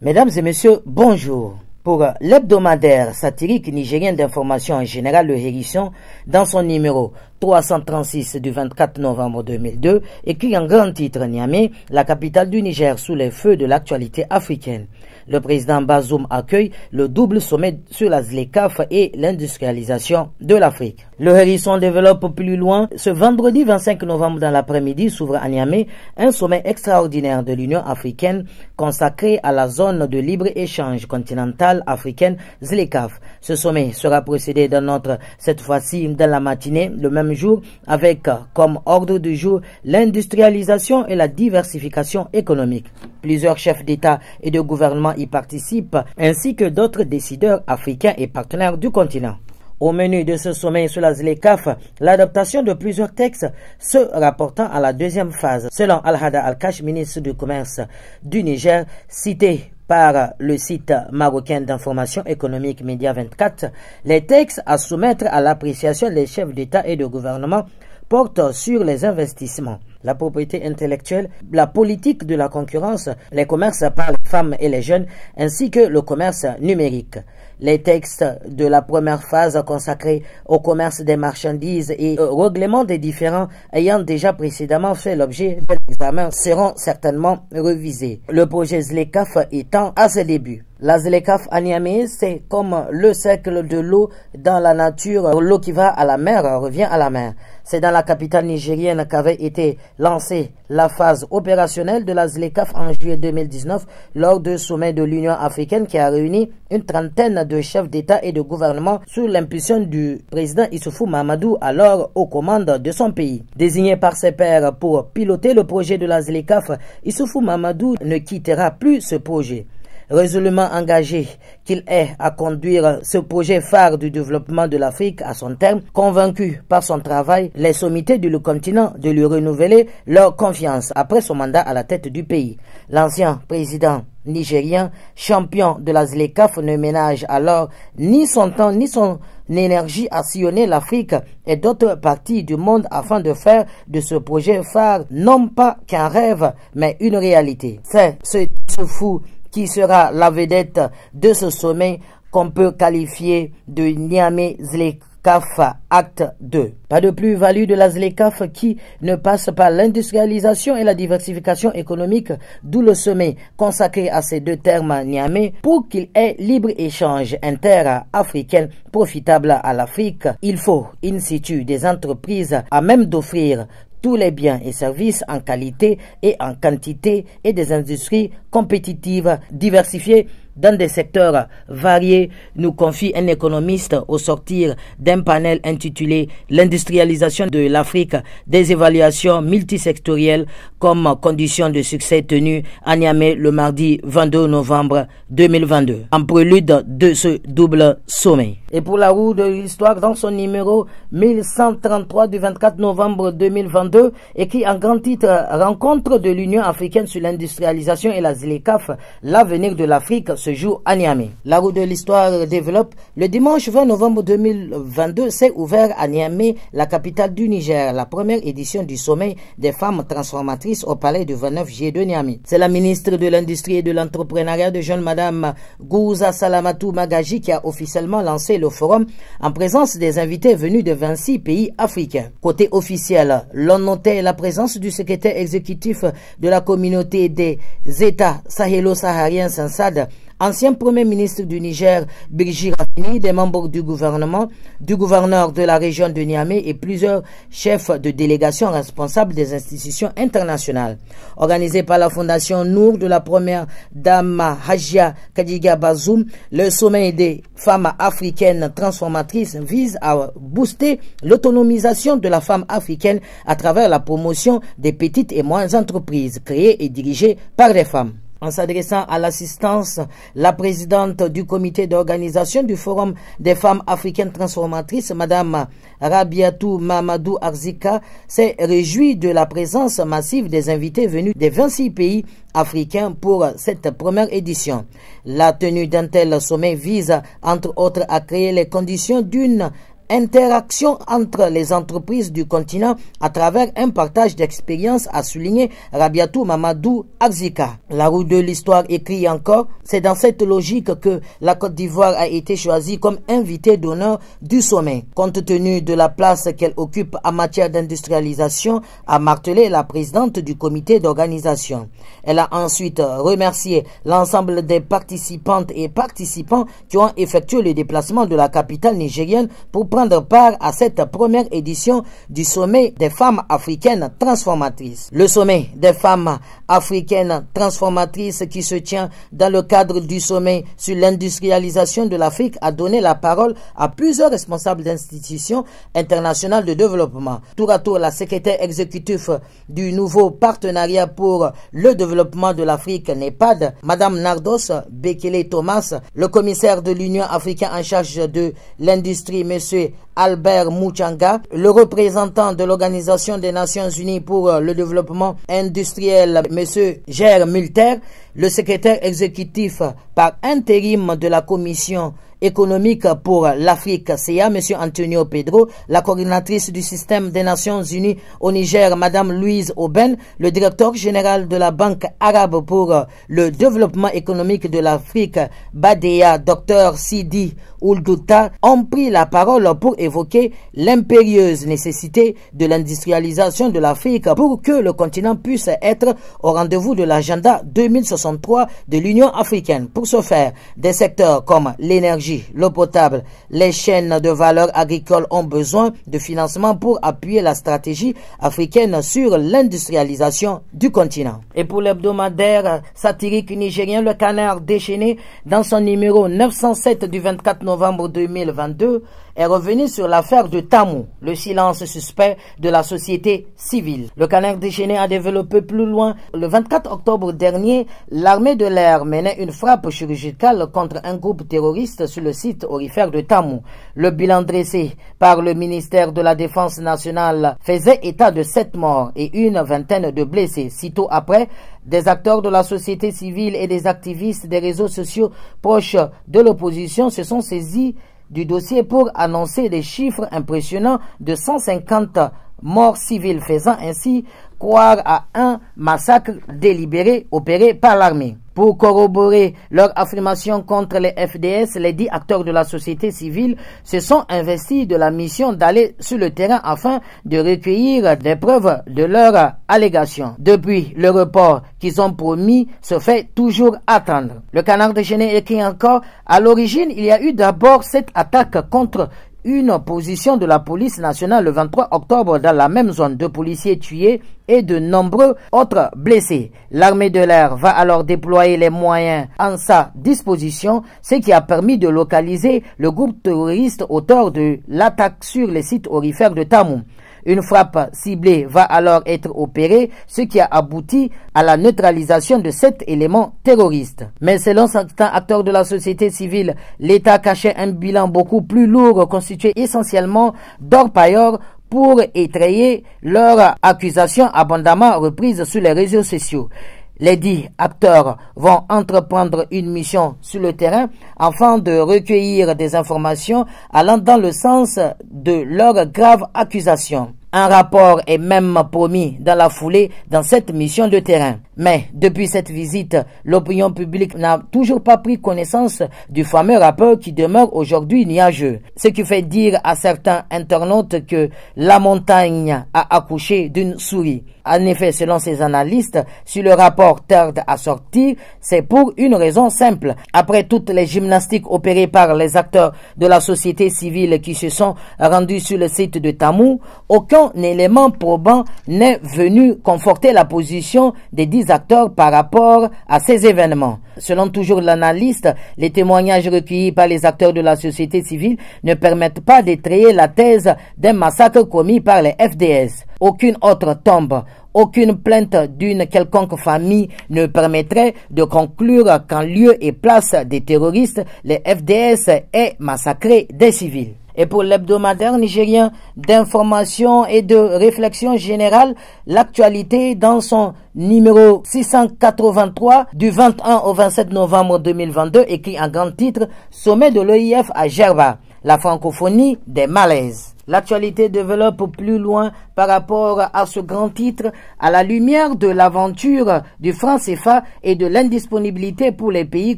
Mesdames et messieurs, bonjour. Pour l'hebdomadaire satirique nigérien d'information en général, le Hérisson, dans son numéro 336 du 24 novembre 2002, écrit en grand titre Niamey, la capitale du Niger sous les feux de l'actualité africaine. Le président Bazoum accueille le double sommet sur la ZLECAf et l'industrialisation de l'Afrique. Le Hérisson développe plus loin. Ce vendredi 25 novembre dans l'après-midi s'ouvre à Niamey un sommet extraordinaire de l'Union africaine consacré à la zone de libre-échange continentale africaine ZLECAf. Ce sommet sera précédé d'un autre, cette fois-ci dans la matinée, le même jour, avec comme ordre du jour l'industrialisation et la diversification économique. Plusieurs chefs d'État et de gouvernement y participent, ainsi que d'autres décideurs africains et partenaires du continent. Au menu de ce sommet sur la ZLECAf, l'adaptation de plusieurs textes se rapportant à la deuxième phase. Selon Al-Hada Al-Kash, ministre du Commerce du Niger, cité par le site marocain d'information économique Média 24, les textes à soumettre à l'appréciation des chefs d'État et de gouvernement portent sur les investissements, la propriété intellectuelle, la politique de la concurrence, les commerces par les femmes et les jeunes, ainsi que le commerce numérique. Les textes de la première phase consacrés au commerce des marchandises et au règlement des différends ayant déjà précédemment fait l'objet d'un examen seront certainement revisés. Le projet ZLECAf étant à ses débuts. La ZLECAf à Niamey, c'est comme le cercle de l'eau dans la nature. L'eau qui va à la mer revient à la mer. C'est dans la capitale nigérienne qu'avait été lancée la phase opérationnelle de la ZLECAf en juillet 2019 lors du sommet de l'Union africaine qui a réuni une trentaine de chefs d'État et de gouvernement sous l'impulsion du président Issoufou Mahamadou, alors aux commandes de son pays. Désigné par ses pairs pour piloter le projet de la ZLECAf, Issoufou Mahamadou ne quittera plus ce projet. Résolument engagé qu'il est à conduire ce projet phare du développement de l'Afrique à son terme, convaincu par son travail, les sommités du continent de lui renouveler leur confiance après son mandat à la tête du pays. L'ancien président nigérien, champion de la ZLECAf, ne ménage alors ni son temps ni son énergie à sillonner l'Afrique et d'autres parties du monde afin de faire de ce projet phare non pas qu'un rêve mais une réalité. C'est ce fou qui sera la vedette de ce sommet qu'on peut qualifier de Niamey ZLECAf Acte 2. Pas de plus-value de la ZLECAf qui ne passe par l'industrialisation et la diversification économique, d'où le sommet consacré à ces deux termes Niamey pour qu'il ait libre-échange inter-africain profitable à l'Afrique. Il faut in situ des entreprises à même d'offrir tous les biens et services en qualité et en quantité et des industries compétitives diversifiées dans des secteurs variés, nous confie un économiste au sortir d'un panel intitulé « L'industrialisation de l'Afrique, des évaluations multisectorielles comme condition de succès » tenu à Niamey le mardi 22 novembre 2022, en prélude de ce double sommet. Et pour la roue de l'histoire, dans son numéro 1133 du 24 novembre 2022, écrit en grand titre « Rencontre de l'Union africaine sur l'industrialisation et la ZLECAf, l'avenir de l'Afrique » se joue à Niamey. La roue de l'histoire développe. Le dimanche 20 novembre 2022 s'est ouvert à Niamey, la capitale du Niger, la première édition du sommet des femmes transformatrices au palais du 29 juillet de Niamey. C'est la ministre de l'Industrie et de l'Entrepreneuriat de jeune Madame Gouza Salamatou Magaji qui a officiellement lancé le forum en présence des invités venus de 26 pays africains. Côté officiel, l'on notait la présence du secrétaire exécutif de la communauté des États sahélo-sahariens SANSAD, ancien premier ministre du Niger, Birji Rafini, des membres du gouvernement, du gouverneur de la région de Niamey et plusieurs chefs de délégation responsables des institutions internationales. Organisé par la fondation Nour de la première dame Hajia Kadiga Bazoum, le sommet des femmes africaines transformatrices vise à booster l'autonomisation de la femme africaine à travers la promotion des petites et moyennes entreprises créées et dirigées par des femmes. En s'adressant à l'assistance, la présidente du comité d'organisation du Forum des femmes africaines transformatrices, Madame Rabiatou Mamadou Arzika, s'est réjouie de la présence massive des invités venus des 26 pays africains pour cette première édition. La tenue d'un tel sommet vise, entre autres, à créer les conditions d'une interaction entre les entreprises du continent à travers un partage d'expériences, a souligné Rabiatou Mamadou Arzika. La roue de l'histoire écrit encore, c'est dans cette logique que la Côte d'Ivoire a été choisie comme invité d'honneur du sommet. Compte tenu de la place qu'elle occupe en matière d'industrialisation, a martelé la présidente du comité d'organisation. Elle a ensuite remercié l'ensemble des participantes et participants qui ont effectué le déplacement de la capitale nigérienne pour prendre part à cette première édition du sommet des femmes africaines transformatrices. Le sommet des femmes africaines transformatrices qui se tient dans le cadre du sommet sur l'industrialisation de l'Afrique a donné la parole à plusieurs responsables d'institutions internationales de développement. Tour à tour, la secrétaire exécutive du nouveau partenariat pour le développement de l'Afrique, NEPAD, Madame Nardos Bekele Thomas, le commissaire de l'Union africaine en charge de l'industrie, Monsieur Albert Mouchanga, le représentant de l'Organisation des Nations Unies pour le développement industriel, Monsieur Ger Multer, le secrétaire exécutif par intérim de la Commission économique pour l'Afrique, CA, M. Antonio Pedro, la coordinatrice du système des Nations Unies au Niger, Mme Louise Auben, le directeur général de la Banque arabe pour le développement économique de l'Afrique, Badea, Dr Sidi Ouldouta, ont pris la parole pour évoquer l'impérieuse nécessité de l'industrialisation de l'Afrique pour que le continent puisse être au rendez-vous de l'agenda 2063 de l'Union africaine. Pour ce faire, des secteurs comme l'énergie, l'eau potable, les chaînes de valeur agricole ont besoin de financement pour appuyer la stratégie africaine sur l'industrialisation du continent. Et pour l'hebdomadaire satirique nigérien, le Canard déchaîné, dans son numéro 907 du 24 novembre 2022, est revenu sur l'affaire de Tamou, le silence suspect de la société civile. Le Canard déchaîné a développé plus loin. Le 24 octobre dernier, l'armée de l'air menait une frappe chirurgicale contre un groupe terroriste sur le site aurifère de Tamou. Le bilan dressé par le ministère de la Défense nationale faisait état de 7 morts et une vingtaine de blessés. Sitôt après, des acteurs de la société civile et des activistes des réseaux sociaux proches de l'opposition se sont saisis du dossier pour annoncer des chiffres impressionnants de 150 morts civiles, faisant ainsi croire à un massacre délibéré opéré par l'armée. Pour corroborer leur affirmation contre les FDS, les 10 acteurs de la société civile se sont investis de la mission d'aller sur le terrain afin de recueillir des preuves de leurs allégations. Depuis, le report qu'ils ont promis se fait toujours attendre. Le Canard déchaîné écrit encore, à l'origine, il y a eu d'abord cette attaque contre une position de la police nationale le 23 octobre dans la même zone, 2 policiers tués et de nombreux autres blessés. L'armée de l'air va alors déployer les moyens en sa disposition, ce qui a permis de localiser le groupe terroriste auteur de l'attaque sur les sites aurifères de Tamou. Une frappe ciblée va alors être opérée, ce qui a abouti à la neutralisation de cet élément terroriste. Mais selon certains acteurs de la société civile, l'État cachait un bilan beaucoup plus lourd constitué essentiellement d'orpailleurs pour étayer leurs accusations abondamment reprises sur les réseaux sociaux. Les 10 acteurs vont entreprendre une mission sur le terrain afin de recueillir des informations allant dans le sens de leurs graves accusations. Un rapport est même promis dans la foulée dans cette mission de terrain. Mais depuis cette visite, l'opinion publique n'a toujours pas pris connaissance du fameux rapport qui demeure aujourd'hui nuageux. Ce qui fait dire à certains internautes que la montagne a accouché d'une souris. En effet, selon ces analystes, si le rapport tarde à sortir, c'est pour une raison simple. Après toutes les gymnastiques opérées par les acteurs de la société civile qui se sont rendus sur le site de Tamou, aucun élément probant n'est venu conforter la position des 10 acteurs par rapport à ces événements. Selon toujours l'analyste, les témoignages recueillis par les acteurs de la société civile ne permettent pas d'étayer la thèse d'un massacre commis par les FDS. Aucune autre tombe, aucune plainte d'une quelconque famille ne permettrait de conclure qu'en lieu et place des terroristes, les FDS aient massacré des civils. Et pour l'hebdomadaire nigérien d'information et de réflexion générale, l'actualité dans son numéro 683 du 21 au 27 novembre 2022 écrit en grand titre « Sommet de l'OIF à Djerba ». la francophonie des malaises. L'actualité développe plus loin par rapport à ce grand titre, à la lumière de l'aventure du franc CFA et de l'indisponibilité pour les pays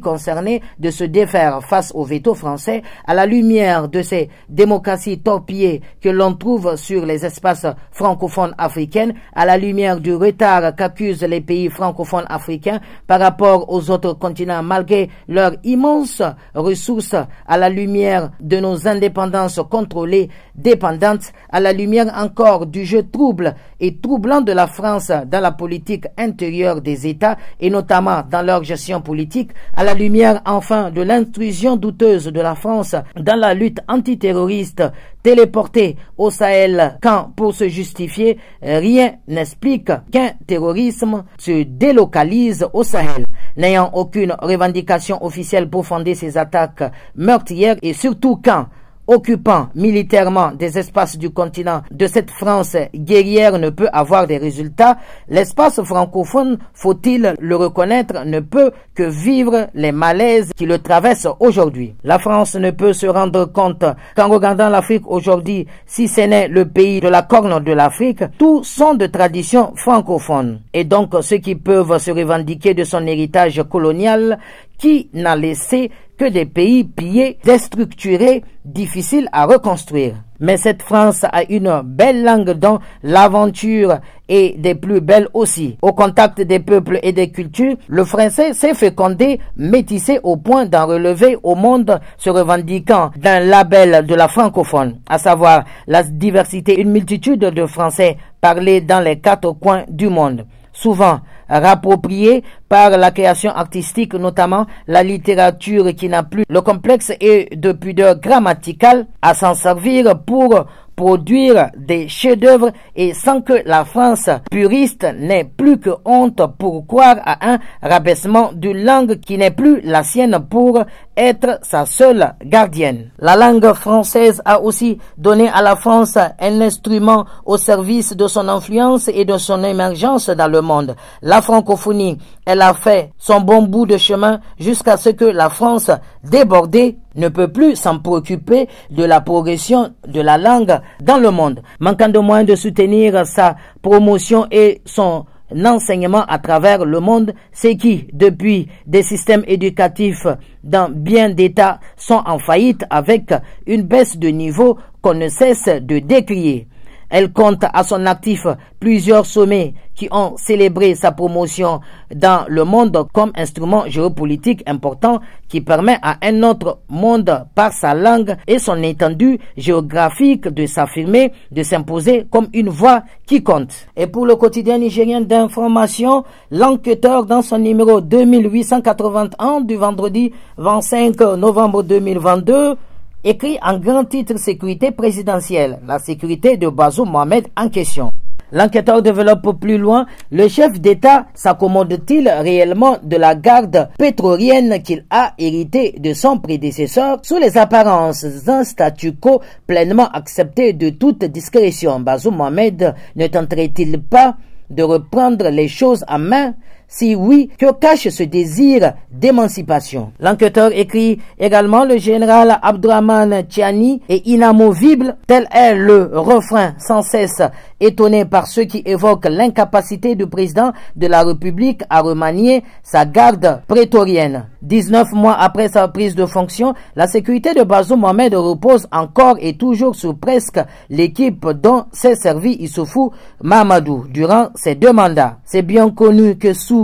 concernés de se défaire face au veto français, à la lumière de ces démocraties torpillées que l'on trouve sur les espaces francophones africains, à la lumière du retard qu'accusent les pays francophones africains par rapport aux autres continents malgré leurs immenses ressources, à la lumière de nos indépendances contrôlées, dépendantes, à la lumière encore du jeu trouble et troublant de la France dans la politique intérieure des États et notamment dans leur gestion politique, à la lumière enfin de l'intrusion douteuse de la France dans la lutte antiterroriste téléportée au Sahel quand, pour se justifier, rien n'explique qu'un terrorisme se délocalise au Sahel, n'ayant aucune revendication officielle pour fonder ces attaques meurtrières et surtout quand, occupant militairement des espaces du continent de cette France guerrière ne peut avoir des résultats, l'espace francophone, faut-il le reconnaître, ne peut que vivre les malaises qui le traversent aujourd'hui. La France ne peut se rendre compte qu'en regardant l'Afrique aujourd'hui, si ce n'est le pays de la corne de l'Afrique, tous sont de tradition francophone. Et donc ceux qui peuvent se revendiquer de son héritage colonial, qui n'a laissé que des pays pillés, déstructurés, difficiles à reconstruire. Mais cette France a une belle langue dont l'aventure est des plus belles aussi. Au contact des peuples et des cultures, le français s'est fécondé, métissé au point d'en relever au monde se revendiquant d'un label de la francophone, à savoir la diversité, une multitude de français parlés dans les 4 coins du monde. Souvent rapproprié par la création artistique, notamment la littérature qui n'a plus le complexe et de pudeur grammaticale à s'en servir pour produire des chefs-d'œuvre et sans que la France puriste n'ait plus que honte pour croire à un rabaissement d'une langue qui n'est plus la sienne pour être sa seule gardienne. La langue française a aussi donné à la France un instrument au service de son influence et de son émergence dans le monde. La francophonie, elle a fait son bon bout de chemin jusqu'à ce que la France, débordée, ne peut plus s'en préoccuper de la progression de la langue dans le monde, manquant de moyens de soutenir sa promotion et son enseignement à travers le monde, c'est qui, depuis des systèmes éducatifs dans bien d'États, sont en faillite avec une baisse de niveau qu'on ne cesse de décrier. Elle compte à son actif plusieurs sommets qui ont célébré sa promotion dans le monde comme instrument géopolitique important qui permet à un autre monde par sa langue et son étendue géographique de s'affirmer, de s'imposer comme une voix qui compte. Et pour le quotidien nigérien d'information, l'enquêteur dans son numéro 2881 du vendredi 25 novembre 2022 écrit en grand titre sécurité présidentielle, la sécurité de Bazoum Mohamed en question. L'enquêteur développe plus loin, le chef d'État s'accommode-t-il réellement de la garde pétrolienne qu'il a héritée de son prédécesseur sous les apparences d'un statu quo pleinement accepté de toute discrétion? Bazoum Mohamed ne tenterait-il pas de reprendre les choses en main? Si oui, que cache ce désir d'émancipation? L'enquêteur écrit également le général Abdourahmane Tiani est inamovible, tel est le refrain sans cesse étonné par ceux qui évoquent l'incapacité du président de la République à remanier sa garde prétorienne. 19 mois après sa prise de fonction, la sécurité de Bazoum Mohamed repose encore et toujours sur presque l'équipe dont s'est servi Issoufou Mahamadou durant ses 2 mandats. C'est bien connu que sous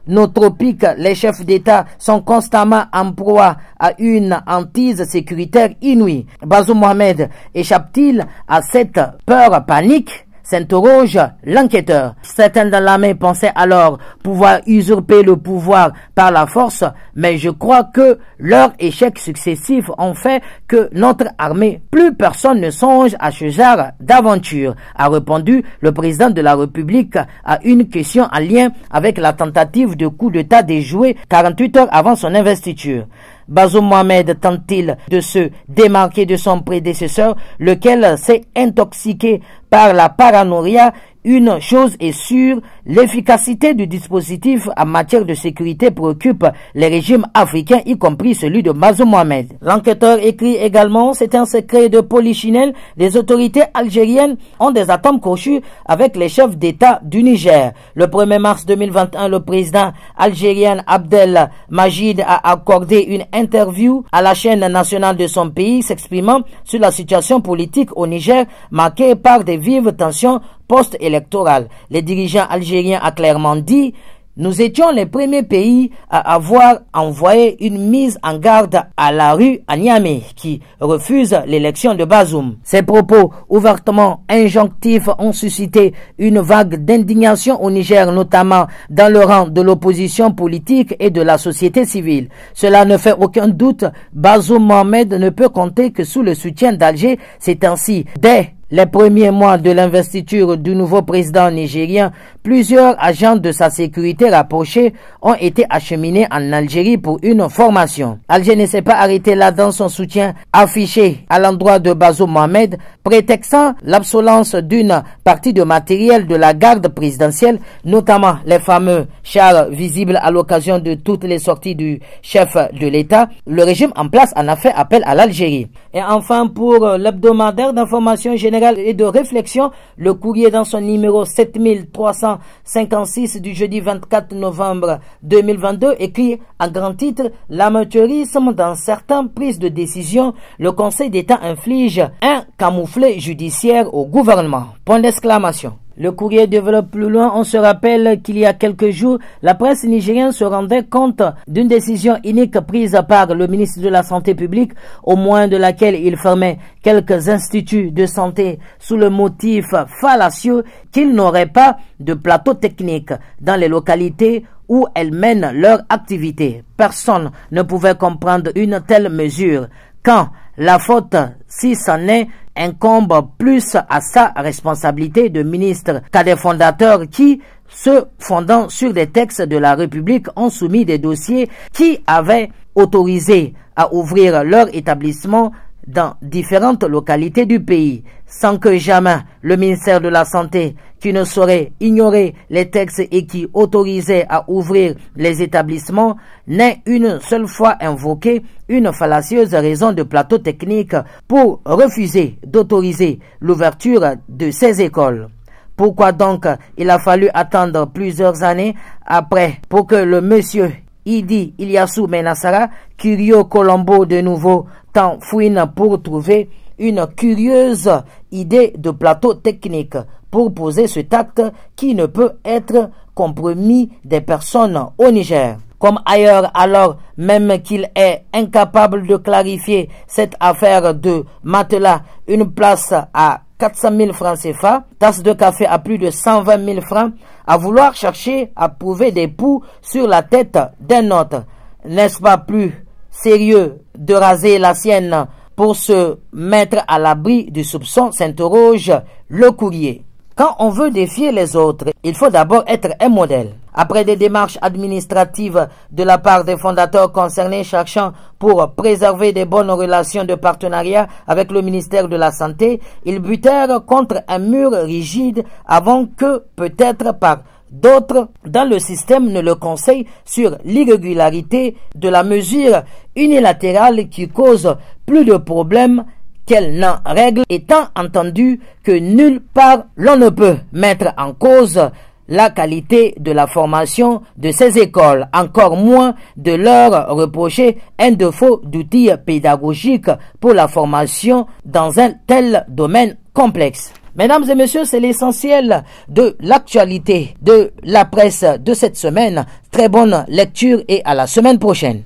nos tropiques, les chefs d'État sont constamment en proie à une hantise sécuritaire inouïe. Bazoum Mohamed échappe-t-il à cette peur panique? S'interroge l'enquêteur. Certains dans l'armée pensaient alors pouvoir usurper le pouvoir par la force, mais je crois que leurs échecs successifs ont fait que notre armée, plus personne ne songe à ce genre d'aventure, a répondu le président de la République à une question en lien avec la tentative de coup d'État déjouée 48 heures avant son investiture. Bazoum Mohamed tente-t-il de se démarquer de son prédécesseur, lequel s'est intoxiqué par la paranoïa une chose est sûre, l'efficacité du dispositif en matière de sécurité préoccupe les régimes africains, y compris celui de Bazoum Mohamed. L'enquêteur écrit également, c'est un secret de polichinelle, les autorités algériennes ont des atomes crochus avec les chefs d'État du Niger. Le 1er mars 2021, le président algérien Abdel Majid a accordé une interview à la chaîne nationale de son pays, s'exprimant sur la situation politique au Niger, marquée par des vives tensions post-électorales. Les dirigeants algériens ont clairement dit: nous étions les premiers pays à avoir envoyé une mise en garde à la rue à Niamey qui refuse l'élection de Bazoum. Ces propos ouvertement injonctifs ont suscité une vague d'indignation au Niger, notamment dans le rang de l'opposition politique et de la société civile. Cela ne fait aucun doute, Bazoum Mohamed ne peut compter que sous le soutien d'Alger. C'est ainsi, dès les premiers mois de l'investiture du nouveau président nigérien, plusieurs agents de sa sécurité rapprochés ont été acheminés en Algérie pour une formation. Alger ne s'est pas arrêté là dans son soutien affiché à l'endroit de Bazoum Mohamed, prétextant l'absence d'une partie de matériel de la garde présidentielle, notamment les fameux chars visibles à l'occasion de toutes les sorties du chef de l'État. Le régime en place en a fait appel à l'Algérie. Et enfin, pour l'hebdomadaire d'information générale et de réflexion, le Courrier, dans son numéro 7356 du jeudi 24 novembre 2022, écrit en grand titre: l'amateurisme dans certaines prises de décision, le Conseil d'État inflige un camouflet judiciaire au gouvernement. Point d'exclamation. Le Courrier développe plus loin. On se rappelle qu'il y a quelques jours, la presse nigérienne se rendait compte d'une décision inique prise par le ministre de la Santé publique, au moyen de laquelle il fermait quelques instituts de santé sous le motif fallacieux qu'ils n'auraient pas de plateau technique dans les localités où elles mènent leur activité. Personne ne pouvait comprendre une telle mesure, quand la faute, si c'en est, incombe plus à sa responsabilité de ministre qu'à des fondateurs qui, se fondant sur des textes de la République, ont soumis des dossiers qui avaient autorisé à ouvrir leur établissement dans différentes localités du pays, sans que jamais le ministère de la Santé, qui ne saurait ignorer les textes et qui autorisait à ouvrir les établissements, n'ait une seule fois invoqué une fallacieuse raison de plateau technique pour refuser d'autoriser l'ouverture de ces écoles. Pourquoi donc il a fallu attendre plusieurs années après pour que le monsieur Idi Ilyasu Menassara, Curio Colombo de nouveau, tant fouine pour trouver une curieuse idée de plateau technique pour poser cet acte qui ne peut être compromis des personnes au Niger? Comme ailleurs, alors même qu'il est incapable de clarifier cette affaire de matelas, une place à 400 000 francs CFA, tasse de café à plus de 120 000 francs, à vouloir chercher à prouver des poux sur la tête d'un autre. N'est-ce pas plus sérieux de raser la sienne pour se mettre à l'abri du soupçon, s'interroge le Courrier. Quand on veut défier les autres, il faut d'abord être un modèle. Après des démarches administratives de la part des fondateurs concernés cherchant pour préserver des bonnes relations de partenariat avec le ministère de la Santé, ils butèrent contre un mur rigide avant que, peut-être par d'autres dans le système, ne le conseillent sur l'irrégularité de la mesure unilatérale qui cause plus de problèmes qu'elle n'en règle, étant entendu que nulle part l'on ne peut mettre en cause la qualité de la formation de ces écoles, encore moins de leur reprocher un défaut d'outils pédagogiques pour la formation dans un tel domaine complexe. Mesdames et messieurs, c'est l'essentiel de l'actualité de la presse de cette semaine. Très bonne lecture et à la semaine prochaine.